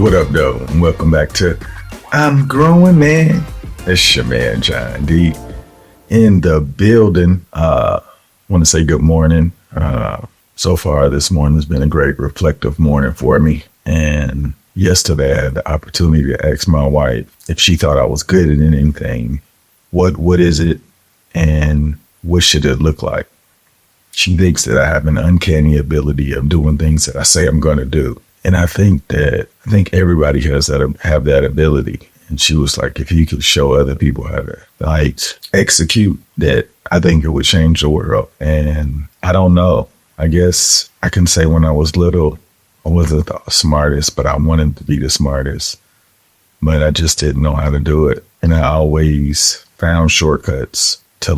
What up, though? And welcome back to I'm Growing Man. It's your man, John D. In the building. Want to say good morning. So far this morning has been a great reflective morning for me. And yesterday I had the opportunity to ask my wife if she thought I was good at anything. What is it? And what should it look like? She thinks that I have an uncanny ability of doing things that I say I'm going to do. And I think everybody has have that ability. And she was like, if you could show other people how to execute that, I think it would change the world. And I don't know. I guess I can say when I was little, I wasn't the smartest, but I wanted to be the smartest. But I just didn't know how to do it. And I always found shortcuts to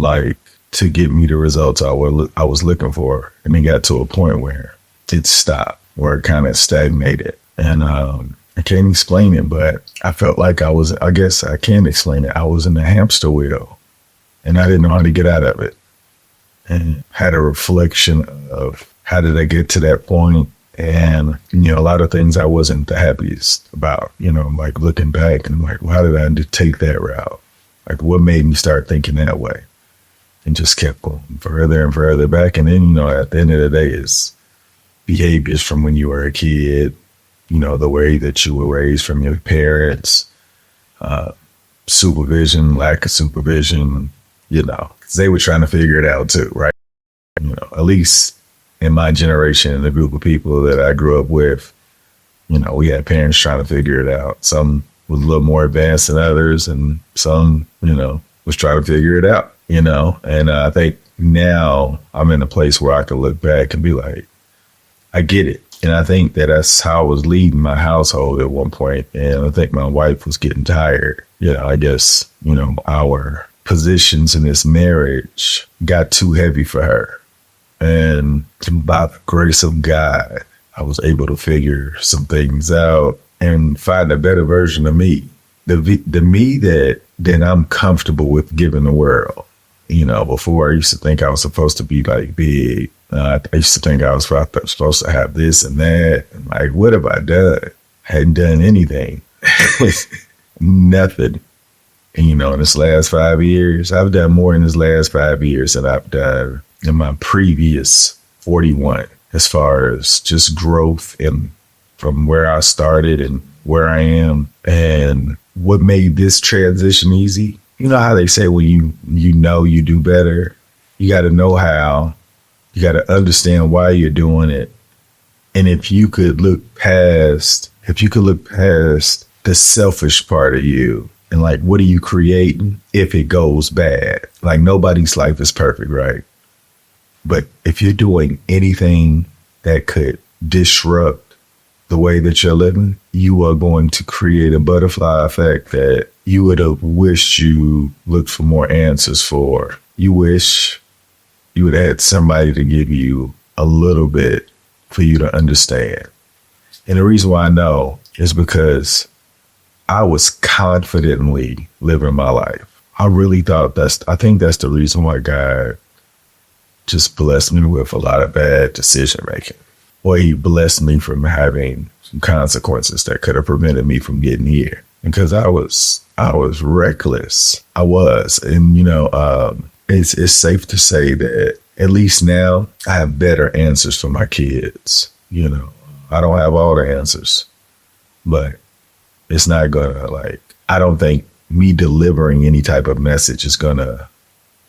get me the results I was looking for. And it got to a point where it stopped, where it kind of stagnated. And I can't explain it, but I felt like I guess I can explain it. I was in the hamster wheel and I didn't know how to get out of it. And had a reflection of how did I get to that point? And, a lot of things I wasn't the happiest about, like looking back and like, well, how did I take that route? Like what made me start thinking that way? And just kept going further and further back. And then, at the end of the day, it's behaviors from when you were a kid, the way that you were raised from your parents, supervision, lack of supervision, because they were trying to figure it out too, right? At least in my generation, the group of people that I grew up with, we had parents trying to figure it out. Some was a little more advanced than others, and some, was trying to figure it out. And I think now I'm in a place where I can look back and be like, I get it. And I think that's how I was leading my household at one point. And I think my wife was getting tired. I guess, our positions in this marriage got too heavy for her. And by the grace of God, I was able to figure some things out and find a better version of me. The me that I'm comfortable with giving the world. Before I used to think I was supposed to be like big. I used to think I was supposed to have this and that. And like, what have I done? Hadn't done anything. Nothing. And, in this last 5 years, I've done more in this last 5 years than I've done in my previous 41, as far as just growth and from where I started and where I am. And what made this transition easy? You know how they say when you do better, you got to know how, you got to understand why you're doing it. And if you could look past the selfish part of you and like, what are you creating if it goes bad? Like nobody's life is perfect, right? But if you're doing anything that could disrupt the way that you're living, you are going to create a butterfly effect that you would have wished you looked for more answers for. You wish you would have had somebody to give you a little bit for you to understand. And the reason why I know is because I was confidently living my life. I really thought I think that's the reason why God just blessed me with a lot of bad decision making. Or he blessed me from having some consequences that could have prevented me from getting here. Because I was reckless. I was. And, it's safe to say that at least now I have better answers for my kids. I don't have all the answers, but it's not gonna I don't think me delivering any type of message is gonna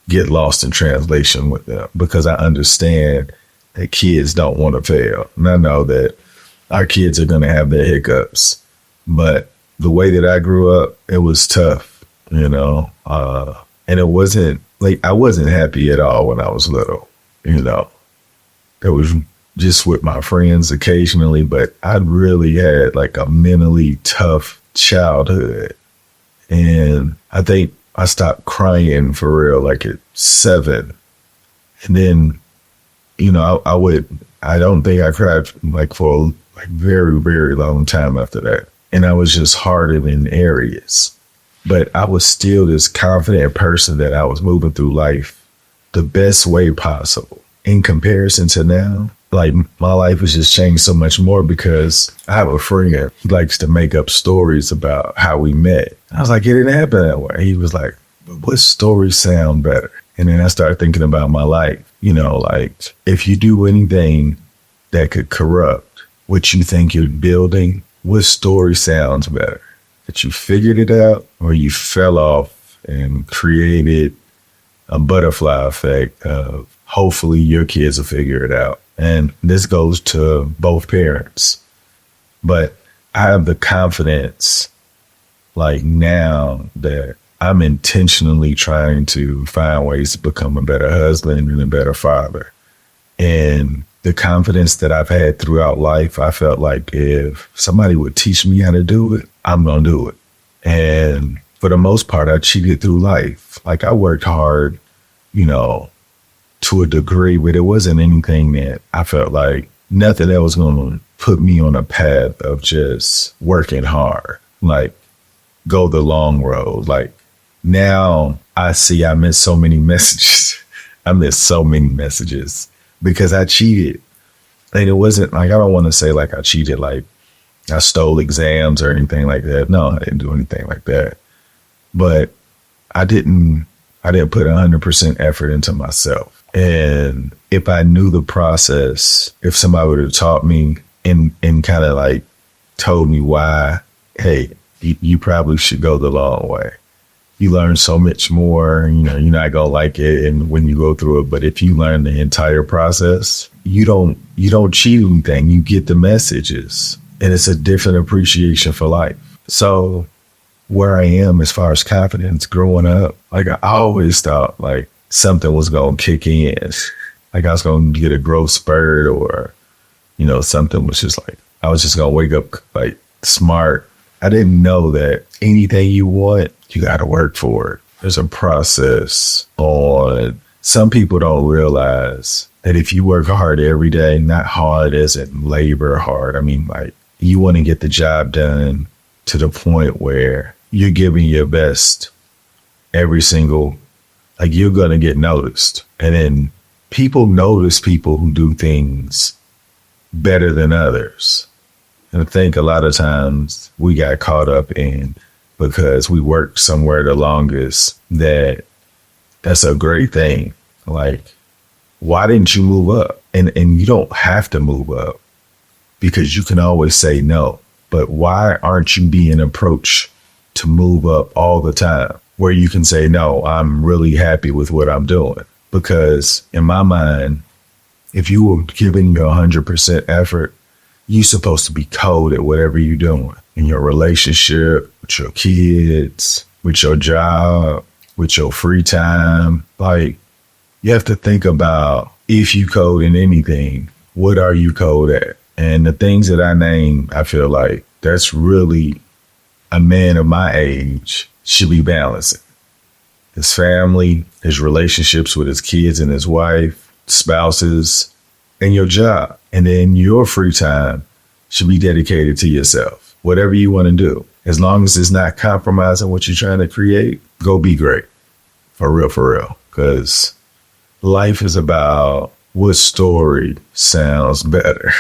get lost in translation with them, because I understand that kids don't want to fail. And I know that our kids are going to have their hiccups, but the way that I grew up, it was tough, and it wasn't I wasn't happy at all when I was little, it was just with my friends occasionally, but I really had a mentally tough childhood. And I think I stopped crying for real, at 7. And then, I don't think I cried for a very, very long time after that. And I was just hardened in areas, but I was still this confident person that I was moving through life the best way possible. In comparison to now, like my life has just changed so much more because I have a friend who likes to make up stories about how we met. I was like, it didn't happen that way. He was like, but what stories sound better? And then I started thinking about my life, like if you do anything that could corrupt what you think you're building, what story sounds better? That you figured it out or you fell off and created a butterfly effect of hopefully your kids will figure it out. And this goes to both parents. But I have the confidence like now that I'm intentionally trying to find ways to become a better husband and a better father. And the confidence that I've had throughout life, I felt like if somebody would teach me how to do it, I'm going to do it. And for the most part, I cheated through life. Like I worked hard, to a degree, but it wasn't anything that I felt like nothing that was going to put me on a path of just working hard, like go the long road. Like now I see I missed so many messages. I missed so many messages because I cheated. And it wasn't like, I don't want to say like I cheated, like I stole exams or anything like that. No, I didn't do anything like that. But I didn't put 100% effort into myself. And if I knew the process, if somebody would have taught me and kind of like told me why, hey, you probably should go the long way. You learn so much more, you're not going to like it and when you go through it. But if you learn the entire process, you don't cheat anything. You get the messages and it's a different appreciation for life. So where I am as far as confidence growing up, like I always thought like something was going to kick in. Like I was going to get a growth spurt or, something was just like, I was just going to wake up like smart. I didn't know that anything you want, you got to work for it. There's a process on. Some people don't realize that if you work hard every day, not hard as in labor hard. I mean, like you want to get the job done to the point where you're giving your best every single, like you're going to get noticed. And then people notice people who do things better than others. And I think a lot of times we got caught up in because we worked somewhere the longest that's a great thing. Like, why didn't you move up? And you don't have to move up because you can always say no. But why aren't you being approached to move up all the time where you can say, no, I'm really happy with what I'm doing? Because in my mind, if you were giving your 100% effort, you're supposed to be cold at whatever you're doing in your relationship, with your kids, with your job, with your free time. Like, you have to think about if you code in anything, what are you cold at? And the things that I name, I feel like that's really a man of my age should be balancing. His family, his relationships with his kids and his wife, spouses, and your job. And then your free time should be dedicated to yourself. Whatever you want to do. As long as it's not compromising what you're trying to create, go be great. For real. Because life is about what story sounds better.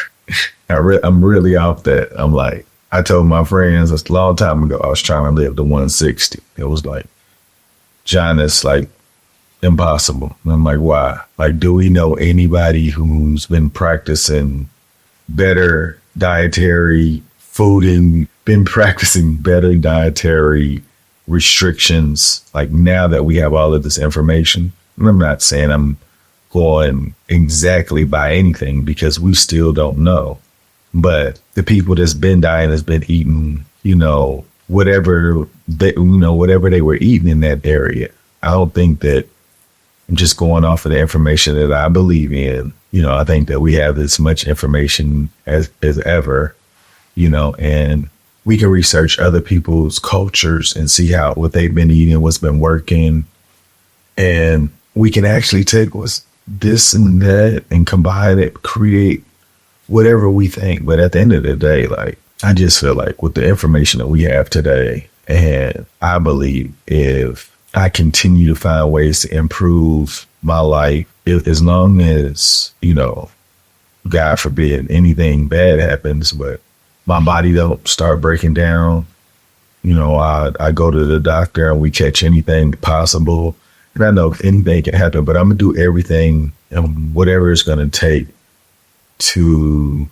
I'm really off that. I'm like, I told my friends a long time ago, I was trying to live to 160. It was like, John, it's like impossible. And I'm like, why? Like, do we know anybody who's been practicing better dietary food and been practicing better dietary restrictions? Like now that we have all of this information, and I'm not saying I'm going exactly by anything because we still don't know. But the people that's been dying has been eating, whatever they were eating in that area. I don't think that I'm just going off of the information that I believe in. I think that we have as much information as ever, and we can research other people's cultures and see what they've been eating, what's been working. And we can actually take what's this and that and combine it, create whatever we think. But at the end of the day, like, I just feel like with the information that we have today, and I believe if I continue to find ways to improve my life, as long as, God forbid anything bad happens, but my body don't start breaking down. I go to the doctor and we catch anything possible. And I know anything can happen, but I'm going to do everything and whatever it's going to take to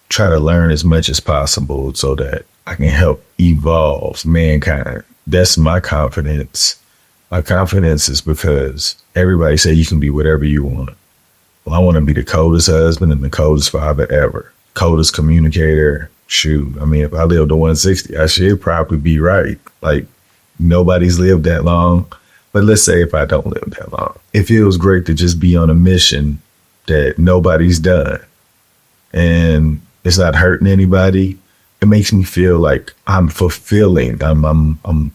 try to learn as much as possible so that I can help evolve mankind. That's my confidence. My confidence is because everybody say you can be whatever you want. Well, I want to be the coldest husband and the coldest father ever. Coldest communicator. Shoot, I mean, if I lived to 160, I should probably be right. Like, nobody's lived that long. But let's say if I don't live that long, it feels great to just be on a mission that nobody's done. And it's not hurting anybody. It makes me feel like I'm fulfilling. I'm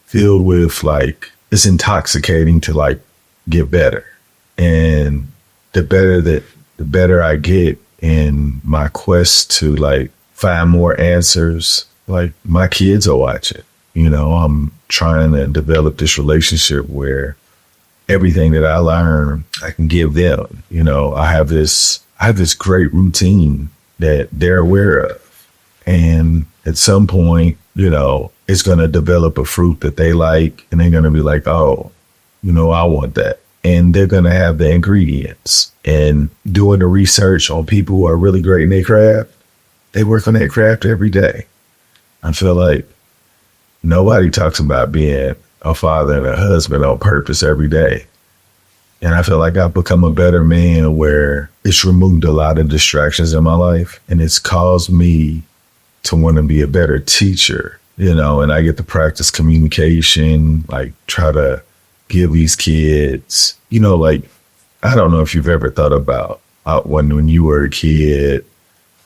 filled with, like, it's intoxicating to, like, get better. And the better I get in my quest to, like, find more answers, like, my kids are watching. I'm trying to develop this relationship where everything that I learn, I can give them. I have this great routine that they're aware of. And at some point, it's going to develop a fruit that they like, and they're going to be like, oh, I want that. And they're going to have the ingredients. And doing the research on people who are really great in their craft, they work on that craft every day. I feel like nobody talks about being a father and a husband on purpose every day. And I feel like I've become a better man where it's removed a lot of distractions in my life. And it's caused me to want to be a better teacher, and I get to practice communication, like try to give these kids, like, I don't know if you've ever thought about when you were a kid,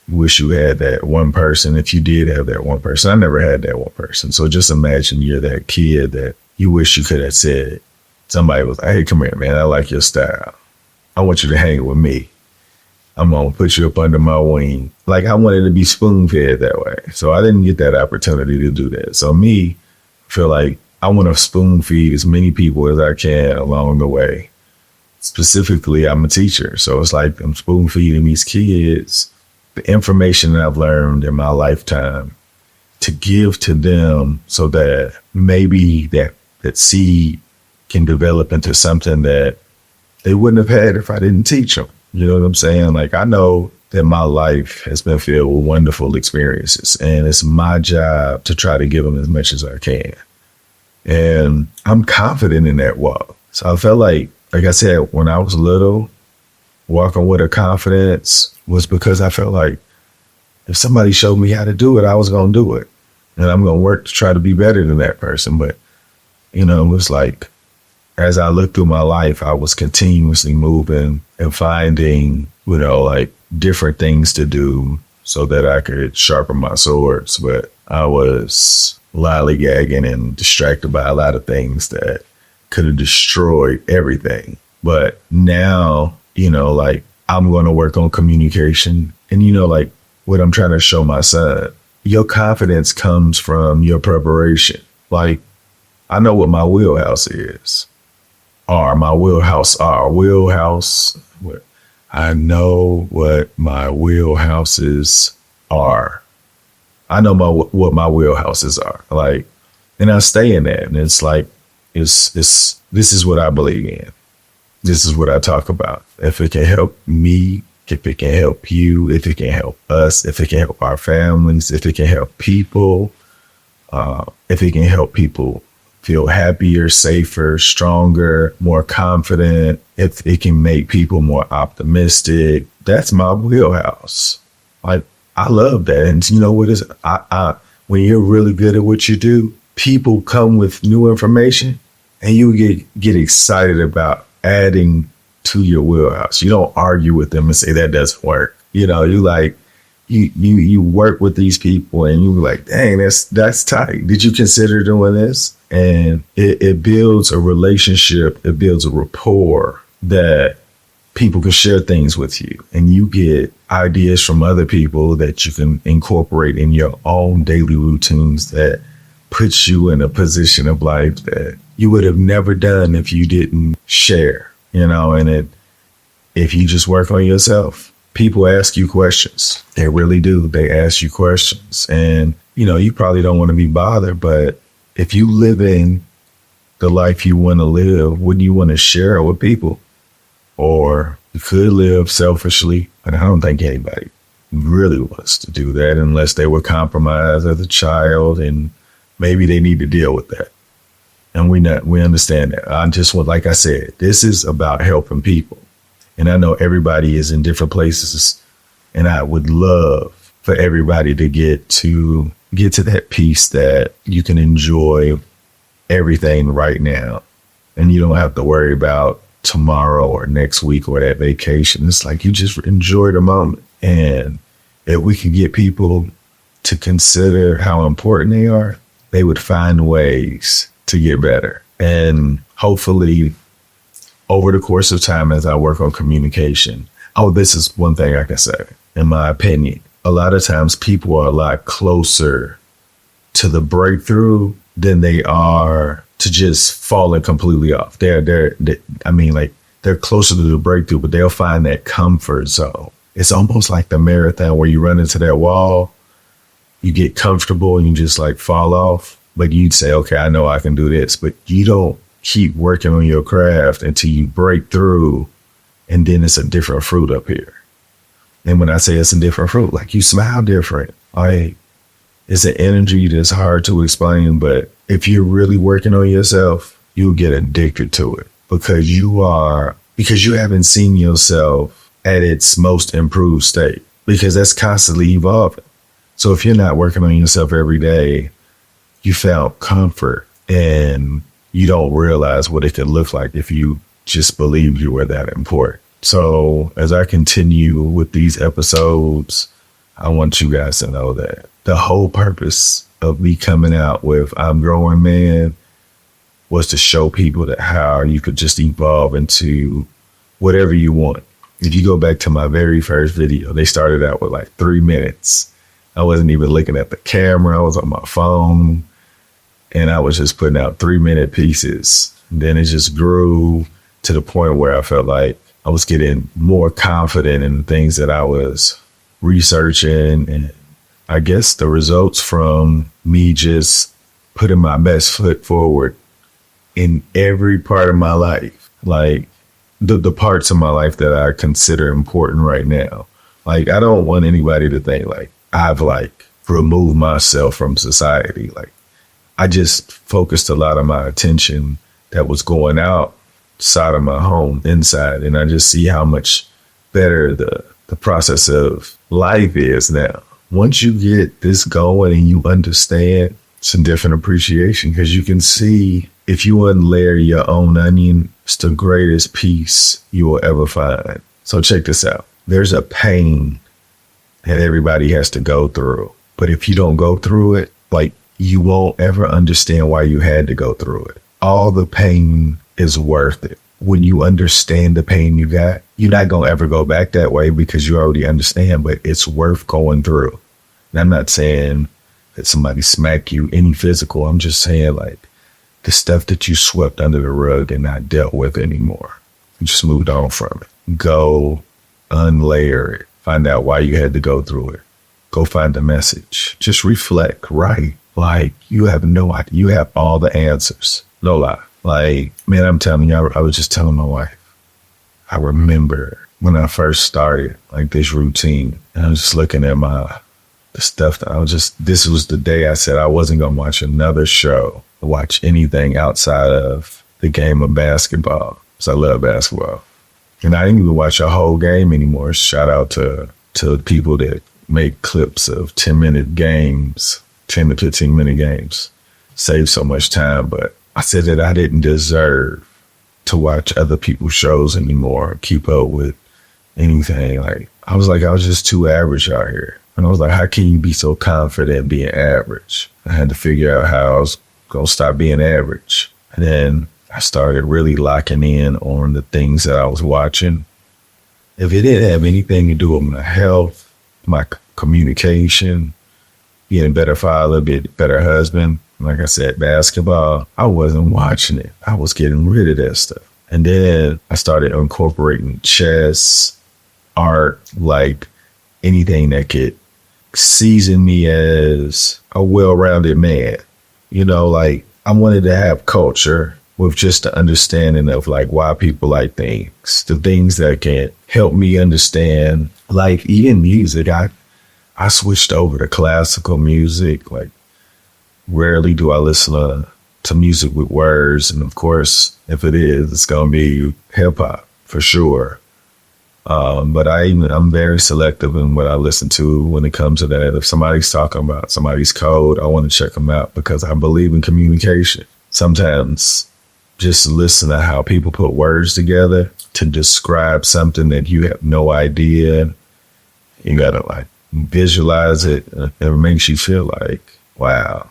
wish you had that one person. If you did have that one person, I never had that one person. So just imagine you're that kid that you wish you could have said, somebody was like, hey, come here, man. I like your style. I want you to hang with me. I'm going to put you up under my wing. Like, I wanted to be spoon-fed that way. So I didn't get that opportunity to do that. So me, I feel like I want to spoon feed as many people as I can along the way. Specifically, I'm a teacher. So it's like I'm spoon feeding these kids the information that I've learned in my lifetime to give to them so that maybe that seed can develop into something that they wouldn't have had if I didn't teach them. You know what I'm saying? Like, I know that my life has been filled with wonderful experiences, and it's my job to try to give them as much as I can. And I'm confident in that walk. So I felt like I said, when I was little, walking with a confidence was because I felt like if somebody showed me how to do it, I was going to do it. And I'm going to work to try to be better than that person. But, it was like, as I looked through my life, I was continuously moving and finding, like different things to do so that I could sharpen my swords. But I was lollygagging and distracted by a lot of things that could have destroyed everything. But now, like, I'm going to work on communication. And, like what I'm trying to show my son, your confidence comes from your preparation. Like, I know what my wheelhouse is. I know what my wheelhouses are. I know what my wheelhouses are. Like, and I stay in that. And it's like, this is what I believe in. This is what I talk about. If it can help me, if it can help you, if it can help us, if it can help our families, if it can help people, if it can help people feel happier, safer, stronger, more confident, if it can make people more optimistic, that's my wheelhouse. Like, I love that. And you know what is, when you're really good at what you do, people come with new information and you get excited about adding to your wheelhouse. You don't argue with them and say that doesn't work. You like, you work with these people and you like, dang, that's tight. Did you consider doing this? And it builds a relationship. It builds a rapport that people can share things with you, and you get ideas from other people that you can incorporate in your own daily routines that puts you in a position of life that you would have never done if you didn't share, and if you just work on yourself, people ask you questions. They really do. They ask you questions. And, you probably don't want to be bothered, but if you live in the life you want to live, wouldn't you want to share it with people? Or you could live selfishly, and I don't think anybody really wants to do that unless they were compromised as a child, and maybe they need to deal with that. And we understand that. I just want, like I said, this is about helping people. And I know everybody is in different places, and I would love for everybody to get to that piece that you can enjoy everything right now. And you don't have to worry about tomorrow or next week or that vacation. It's like you just enjoy the moment. And if we could get people to consider how important they are, they would find ways to get better. And hopefully over the course of time, as I work on communication, this is one thing I can say, in my opinion, a lot of times people are a lot closer to the breakthrough than they are to just falling completely off. They're closer to the breakthrough, but they'll find that comfort zone. It's almost like the marathon where you run into that wall, you get comfortable and you just like fall off. But you'd say, okay, I know I can do this, but you don't keep working on your craft until you break through, and then it's a different fruit up here. And when I say it's a different fruit, like you smile different. It's an energy that's hard to explain, but if you're really working on yourself, you'll get addicted to it because you haven't seen yourself at its most improved state, because that's constantly evolving. So if you're not working on yourself every day, you found comfort and you don't realize what it could look like if you just believed you were that important. So as I continue with these episodes, I want you guys to know that the whole purpose of me coming out with I'm growNman was to show people that how you could just evolve into whatever you want. If you go back to my very first video, they started out with like 3 minutes. I wasn't even looking at the camera. I was on my phone and I was just putting out 3-minute pieces. And then it just grew to the point where I felt like I was getting more confident in the things that I was researching. And I guess the results from me just putting my best foot forward in every part of my life, like the parts of my life that I consider important right now. Like, I don't want anybody to think like I've like removed myself from society. Like, I just focused a lot of my attention that was going outside of my home inside. And I just see how much better the process of life is now. Once you get this going and you understand, it's a different appreciation, because you can see if you unlayer your own onion, it's the greatest piece you will ever find. So check this out. There's a pain that everybody has to go through. But if you don't go through it, like, you won't ever understand why you had to go through it. All the pain is worth it. When you understand the pain you got, you're not going to ever go back that way because you already understand, but it's worth going through. And I'm not saying that somebody smack you any physical. I'm just saying, like, the stuff that you swept under the rug and not dealt with anymore. You just moved on from it. Go unlayer it. Find out why you had to go through it. Go find the message. Just reflect, right? Like, you have no idea. You have all the answers. No lie. Like, man, I'm telling you, I was just telling my wife, I remember when I first started like this routine, and I was just looking at the stuff that this was the day I said I wasn't going to watch another show, watch anything outside of the game of basketball, because I love basketball. And I didn't even watch a whole game anymore. Shout out to people that make clips of 10-minute games, 10 to 15-minute games. Save so much time, but I said that I didn't deserve to watch other people's shows anymore, keep up with anything. Like, I was just too average out here. And I was like, how can you be so confident being average? I had to figure out how I was going to stop being average. And then I started really locking in on the things that I was watching. If it didn't have anything to do with my health, my communication, being a better father, being a better husband, like I said, basketball, I wasn't watching it. I was getting rid of that stuff. And then I started incorporating chess, art, like anything that could season me as a well-rounded man. You know, like I wanted to have culture with just the understanding of like why people like things, the things that can help me understand. Like even music, I switched over to classical music. Like rarely do I listen to music with words. And of course, if it is, it's going to be hip hop for sure. But I'm very selective in what I listen to when it comes to that. If somebody's talking about somebody's code, I want to check them out because I believe in communication. Sometimes just listen to how people put words together to describe something that you have no idea. You got to like visualize it. It makes you feel like, wow,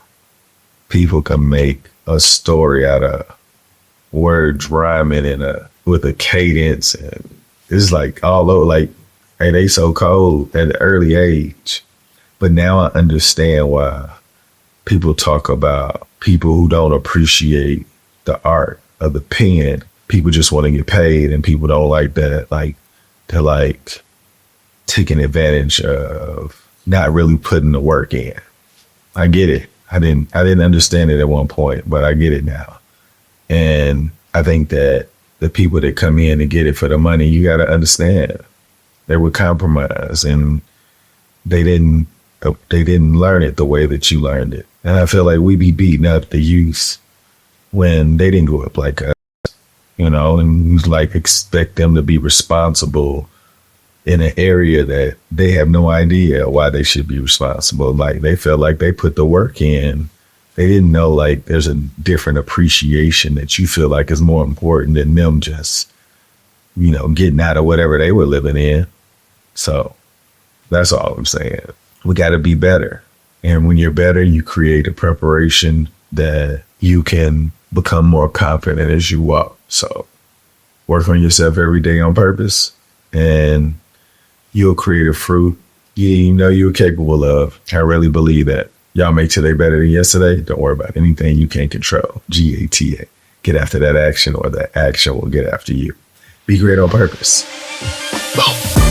people can make a story out of words rhyming with a cadence, and it's like all over. Like, hey, they so cold at an early age, but now I understand why people talk about people who don't appreciate the art of the pen. People just want to get paid, and people don't like that. Like they're like taking advantage of not really putting the work in. I get it. I didn't understand it at one point, but I get it now. And I think that the people that come in and get it for the money, you got to understand they were compromised and they didn't learn it the way that you learned it. And I feel like we be beating up the youth when they didn't grow up like us, you know, and like expect them to be responsible in an area that they have no idea why they should be responsible. Like they felt like they put the work in. They didn't know like there's a different appreciation that you feel like is more important than them just, you know, getting out of whatever they were living in. So that's all I'm saying. We got to be better. And when you're better, you create a preparation that you can become more confident as you walk. So work on yourself every day on purpose and you'll create a fruit you know you're capable of. I really believe that. Y'all make today better than yesterday. Don't worry about anything you can't control. GATA. Get after that action or that action will get after you. Be great on purpose. Boom.